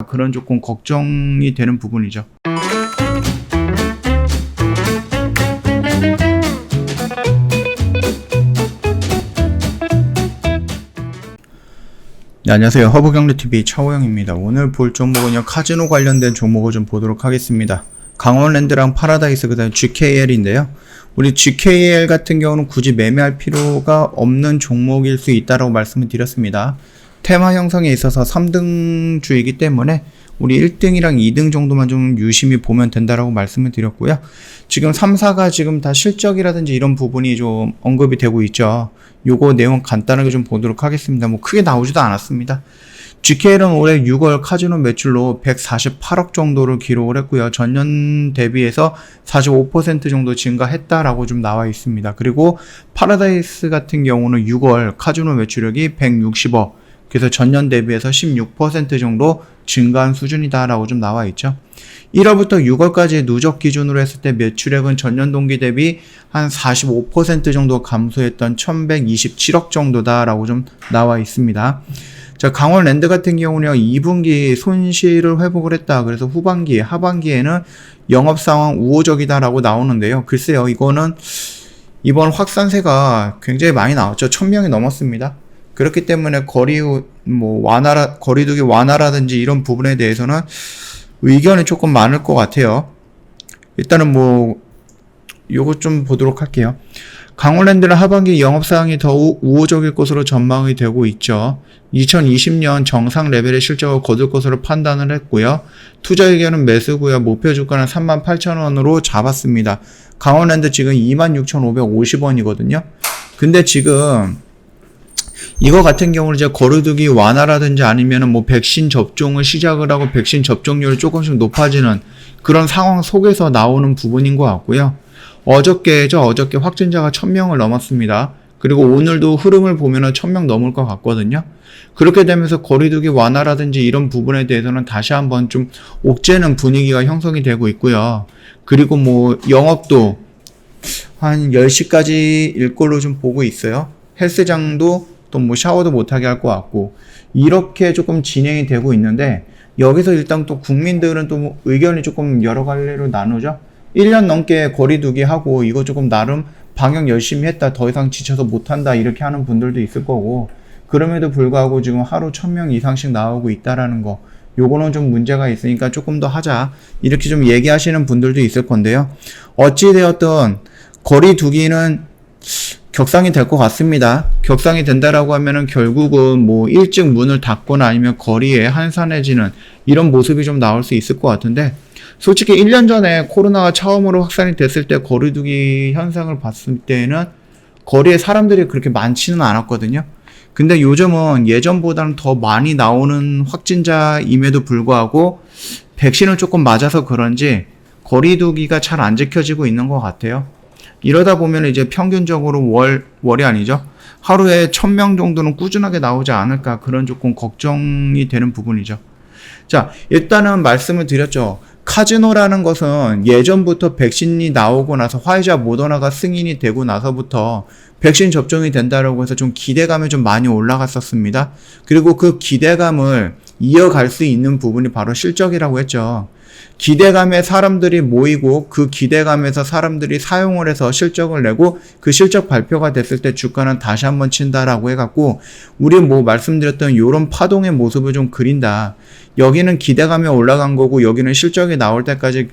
그런 조금 걱정이 되는 부분이죠. 네, 안녕하세요. 허브경제TV 차호영입니다. 오늘 볼 종목은요, 카지노 관련된 종목을 좀 보도록 하겠습니다. 강원랜드랑 파라다이스, 그 다음에 GKL인데요. 우리 GKL 같은 경우는 굳이 매매할 필요가 없는 종목일 수 있다고 말씀을 드렸습니다. 테마 형성에 있어서 3등주이기 때문에 우리 1등이랑 2등 정도만 좀 유심히 보면 된다라고 말씀을 드렸고요. 지금 3, 4가 지금 다 실적이라든지 이런 부분이 좀 언급이 되고 있죠. 요거 내용 간단하게 좀 보도록 하겠습니다. 뭐 크게 나오지도 않았습니다. GKL은 올해 6월 카지노 매출로 148억 정도를 기록을 했고요. 전년 대비해서 45% 정도 증가했다라고 좀 나와 있습니다. 그리고 파라다이스 같은 경우는 6월 카지노 매출액이 160억, 그래서 전년 대비해서 16% 정도 증가한 수준이다라고 좀 나와 있죠. 1월부터 6월까지 누적 기준으로 했을 때 매출액은 전년 동기 대비 한 45% 정도 감소했던 1127억 정도다라고 좀 나와 있습니다. 자, 강원랜드 같은 경우는 2분기 손실을 회복을 했다. 그래서 후반기, 하반기에는 영업 상황 우호적이다라고 나오는데요. 글쎄요, 이거는 이번 확산세가 굉장히 많이 나왔죠. 1000명이 넘었습니다. 그렇기 때문에 거리두기 완화라든지 이런 부분에 대해서는 의견이 조금 많을 것 같아요. 일단은 요거 좀 보도록 할게요. 강원랜드는 하반기 영업사항이 더 우호적일 것으로 전망이 되고 있죠. 2020년 정상 레벨의 실적을 거둘 것으로 판단을 했고요. 투자 의견은 매수고요. 목표 주가는 38,000원으로 잡았습니다. 강원랜드 지금 26,550원이거든요. 근데 지금 이거 같은 경우는 이제 거리두기 완화라든지 아니면은 백신 접종을 시작을 하고 백신 접종률이 조금씩 높아지는 그런 상황 속에서 나오는 부분인 것 같고요. 어저께 확진자가 1000명을 넘었습니다. 그리고 오늘도 흐름을 보면은 1000명 넘을 것 같거든요. 그렇게 되면서 거리두기 완화라든지 이런 부분에 대해서는 다시 한번 좀 옥죄는 분위기가 형성이 되고 있고요. 그리고 영업도 한 10시까지일 걸로 좀 보고 있어요. 헬스장도 또 샤워도 못하게 할 것 같고, 이렇게 조금 진행이 되고 있는데, 여기서 일단 또 국민들은 또 의견이 조금 여러 갈래로 나누죠. 1년 넘게 거리두기 하고 이거 조금 나름 방역 열심히 했다, 더 이상 지쳐서 못한다, 이렇게 하는 분들도 있을 거고, 그럼에도 불구하고 지금 하루 1000명 이상씩 나오고 있다라는 거, 요거는 좀 문제가 있으니까 조금 더 하자, 이렇게 좀 얘기하시는 분들도 있을 건데요. 어찌되었든 거리두기는 격상이 될 것 같습니다. 격상이 된다라고 하면은 결국은 일찍 문을 닫거나 아니면 거리에 한산해지는 이런 모습이 좀 나올 수 있을 것 같은데, 솔직히 1년 전에 코로나가 처음으로 확산이 됐을 때 거리두기 현상을 봤을 때는 거리에 사람들이 그렇게 많지는 않았거든요. 근데 요즘은 예전보다는 더 많이 나오는 확진자임에도 불구하고 백신을 조금 맞아서 그런지 거리두기가 잘 안 지켜지고 있는 것 같아요. 이러다 보면 이제 평균적으로 월이 아니죠. 하루에 1000명 정도는 꾸준하게 나오지 않을까, 그런 조금 걱정이 되는 부분이죠. 자, 일단은 말씀을 드렸죠. 카지노라는 것은 예전부터 백신이 나오고 나서 화이자 모더나가 승인이 되고 나서부터 백신 접종이 된다라고 해서 좀 기대감이 좀 많이 올라갔었습니다. 그리고 그 기대감을 이어갈 수 있는 부분이 바로 실적이라고 했죠. 기대감에 사람들이 모이고 그 기대감에서 사람들이 사용을 해서 실적을 내고 그 실적 발표가 됐을 때 주가는 다시 한번 친다라고 해갖고, 우리 말씀드렸던 요런 파동의 모습을 좀 그린다. 여기는 기대감이 올라간 거고 여기는 실적이 나올 때까지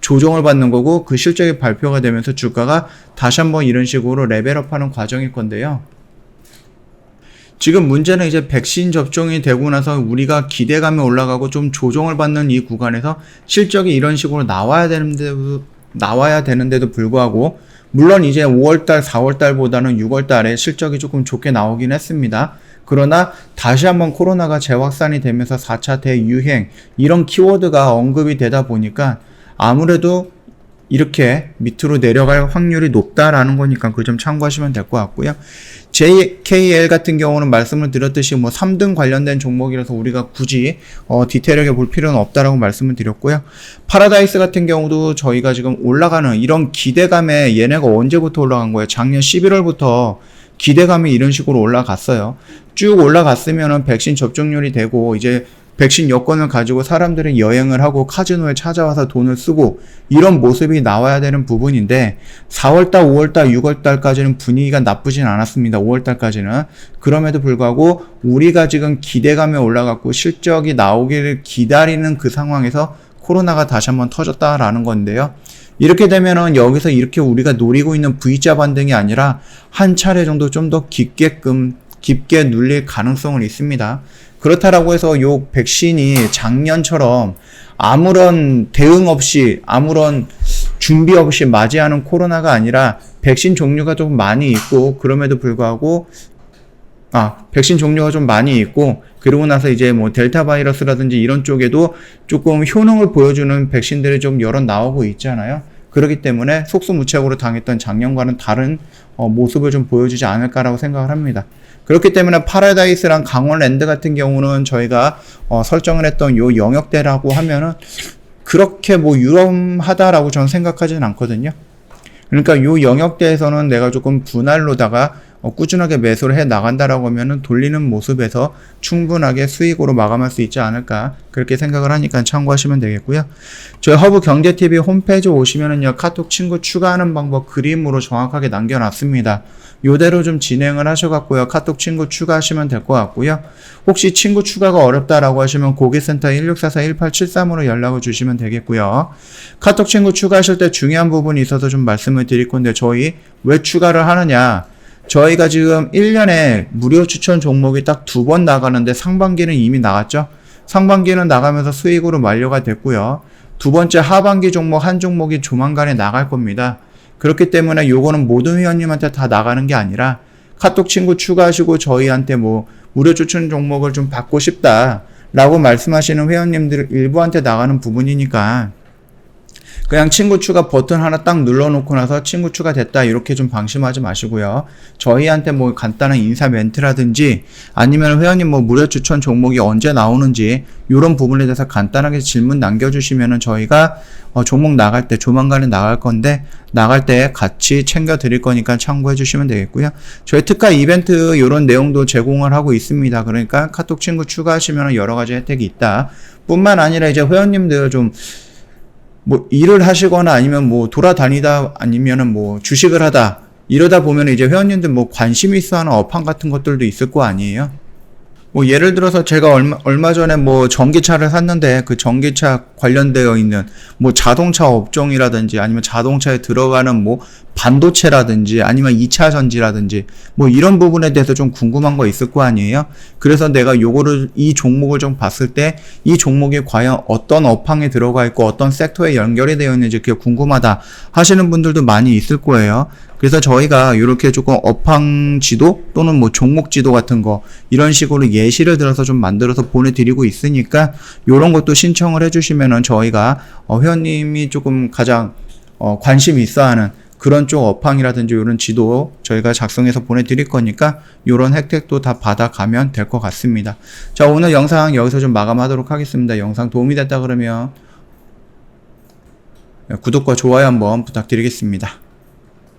조정을 받는 거고, 그 실적이 발표가 되면서 주가가 다시 한번 이런 식으로 레벨업하는 과정일 건데요. 지금 문제는 이제 백신 접종이 되고 나서 우리가 기대감이 올라가고 좀 조정을 받는 이 구간에서 실적이 이런 식으로 나와야 되는데도 불구하고, 물론 이제 5월달, 4월달보다는 6월달에 실적이 조금 좋게 나오긴 했습니다. 그러나 다시 한번 코로나가 재확산이 되면서 4차 대유행, 이런 키워드가 언급이 되다 보니까 아무래도 이렇게 밑으로 내려갈 확률이 높다라는 거니까 그 점 참고하시면 될 것 같고요. JKL 같은 경우는 말씀을 드렸듯이 3등 관련된 종목이라서 우리가 굳이 디테일하게 볼 필요는 없다라고 말씀을 드렸고요. 파라다이스 같은 경우도 저희가 지금 올라가는 이런 기대감에, 얘네가 언제부터 올라간 거예요? 작년 11월부터 기대감이 이런 식으로 올라갔어요. 쭉 올라갔으면은 백신 접종률이 되고 이제 백신 여권을 가지고 사람들이 여행을 하고 카지노에 찾아와서 돈을 쓰고 이런 모습이 나와야 되는 부분인데 4월달, 5월달, 6월달까지는 분위기가 나쁘진 않았습니다. 5월달까지는. 그럼에도 불구하고 우리가 지금 기대감에 올라갔고 실적이 나오기를 기다리는 그 상황에서 코로나가 다시 한번 터졌다라는 건데요. 이렇게 되면은 여기서 이렇게 우리가 노리고 있는 V자 반등이 아니라 한 차례 정도 좀 더 깊게 눌릴 가능성은 있습니다. 그렇다라고 해서 요 백신이 작년처럼 아무런 대응 없이 아무런 준비 없이 맞이하는 코로나가 아니라 백신 종류가 좀 많이 있고 그럼에도 불구하고 백신 종류가 좀 많이 있고 그러고 나서 이제 뭐 델타 바이러스라든지 이런 쪽에도 조금 효능을 보여주는 백신들이 좀 여러 나오고 있잖아요. 그렇기 때문에 속수무책으로 당했던 작년과는 다른 모습을 좀 보여주지 않을까라고 생각을 합니다. 그렇기 때문에 파라다이스랑 강원랜드 같은 경우는 저희가 설정을 했던 요 영역대라고 하면은 그렇게 뭐 유럼하다라고 저는 생각하지는 않거든요. 그러니까 요 영역대에서는 내가 조금 분할로다가 꾸준하게 매수를 해 나간다라고 하면은 돌리는 모습에서 충분하게 수익으로 마감할 수 있지 않을까 그렇게 생각을 하니까 참고하시면 되겠고요. 저희 허브경제TV 홈페이지 오시면은요 카톡 친구 추가하는 방법 그림으로 정확하게 남겨놨습니다. 요대로 좀 진행을 하셔갖고요 카톡 친구 추가하시면 될 것 같고요. 혹시 친구 추가가 어렵다라고 하시면 고객센터 1644-1873으로 연락을 주시면 되겠고요. 카톡 친구 추가하실 때 중요한 부분이 있어서 좀 말씀을 드릴 건데 저희 왜 추가를 하느냐, 저희가 지금 1년에 무료 추천 종목이 딱 2번 나가는데 상반기는 이미 나갔죠. 상반기는 나가면서 수익으로 만료가 됐고요. 두 번째 하반기 종목 한 종목이 조만간에 나갈 겁니다. 그렇기 때문에 요거는 모든 회원님한테 다 나가는 게 아니라 카톡 친구 추가하시고 저희한테 뭐 무료 추천 종목을 좀 받고 싶다 라고 말씀하시는 회원님들 일부한테 나가는 부분이니까 그냥 친구 추가 버튼 하나 딱 눌러놓고 나서 친구 추가 됐다 이렇게 좀 방심하지 마시고요. 저희한테 뭐 간단한 인사 멘트라든지 아니면 회원님 뭐 무료 추천 종목이 언제 나오는지 이런 부분에 대해서 간단하게 질문 남겨주시면은 저희가 종목 나갈 때 조만간에 나갈 건데 나갈 때 같이 챙겨 드릴 거니까 참고해 주시면 되겠고요. 저희 특가 이벤트 이런 내용도 제공을 하고 있습니다. 그러니까 카톡 친구 추가하시면 여러 가지 혜택이 있다. 뿐만 아니라 이제 회원님들 좀 뭐 일을 하시거나 아니면 뭐 돌아다니다 아니면은 뭐 주식을 하다 이러다 보면 이제 회원님들 뭐 관심 있어 하는 업황 같은 것들도 있을 거 아니에요. 뭐 예를 들어서 제가 얼마 전에 뭐 전기차를 샀는데 그 전기차 관련되어 있는 뭐 자동차 업종이라든지 아니면 자동차에 들어가는 뭐 반도체라든지 아니면 2차 전지라든지 뭐 이런 부분에 대해서 좀 궁금한 거 있을 거 아니에요. 그래서 내가 이 종목을 좀 봤을 때 이 종목이 과연 어떤 업황에 들어가 있고 어떤 섹터에 연결이 되어 있는지 그게 궁금하다 하시는 분들도 많이 있을 거예요. 그래서 저희가 이렇게 조금 업황 지도 또는 뭐 종목 지도 같은 거 이런 식으로 예시를 들어서 좀 만들어서 보내드리고 있으니까 이런 것도 신청을 해주시면은 저희가 회원님이 조금 가장 관심이 있어하는 그런 쪽 업황이라든지 이런 지도 저희가 작성해서 보내드릴 거니까 이런 혜택도 다 받아가면 될 것 같습니다. 자, 오늘 영상 여기서 좀 마감하도록 하겠습니다. 영상 도움이 됐다 그러면 구독과 좋아요 한번 부탁드리겠습니다.